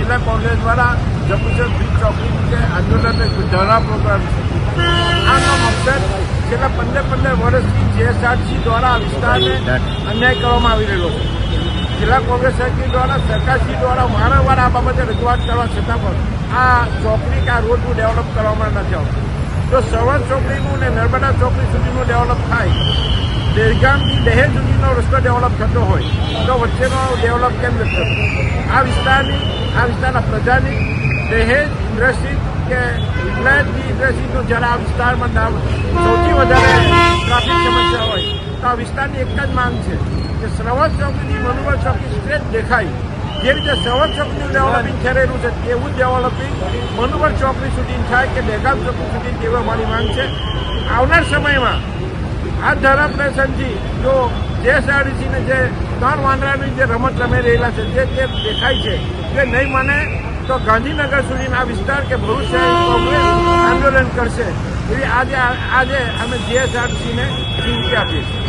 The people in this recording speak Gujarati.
જિલ્લા કોંગ્રેસ દ્વારા જંબુસર બ્રિજ ચોકડી નીચે આંદોલન ધરણા પ્રોગ્રામ છે. આનો મકસદ છેલ્લા 15 વર્ષથી જીએસઆરસી દ્વારા આ વિસ્તારને અન્યાય કરવામાં આવી રહ્યો છે. જિલ્લા કોંગ્રેસ સમિતિ દ્વારા સરકારશ્રી દ્વારા વારંવાર આ બાબતે રજૂઆત કરવા છતાં પણ આ ચોકડી કે આ રોડનું ડેવલપ કરવામાં નથી આવતું. જો સવર્ણ ચોકડીનું ને નર્મદા ચોકડી સુધીનું ડેવલપ થાય, દહેગામથી દહેજ સુધીનો રસ્તો ડેવલપ થતો હોય તો વચ્ચેનો ડેવલપ કેમ નથી થતો? આ વિસ્તારના પ્રજાની દહેજ ઇન્ડસ્ટ્રી કે વિલાયતની ઇન્ડસ્ટ્રીનું જ્યારે આ વિસ્તારમાં સૌથી વધારે ટ્રાફિક સમસ્યા હોય તો આ વિસ્તારની એક જ માંગ છે કે સવર્ણ ચોકડીથી મનુવર ચોકડી સ્ટ્રેટ દેખાય. જે રીતે સવર્ણ ચોકડીનું ડેવલપિંગ થઈ રહ્યું છે એવું જ ડેવલપિંગ મનુવર ચોકડી સુધી થાય કે દહેગામ ચોકડી સુધી તેવી અમારી માંગ છે. આવનાર સમયમાં આ ધારા પ્રદર્શનથી જો જીએસઆરટીસીને જે 3 વાંદરાની જે રમત રમી રહેલા છે જે દેખાય છે તે નહીં માને તો ગાંધીનગર સુધીના આ વિસ્તાર કે ભરૂચ શહેર કોંગ્રેસ આંદોલન કરશે એવી આજે અમે જીએસઆરટીસીને ચીમકી આપીએ છીએ.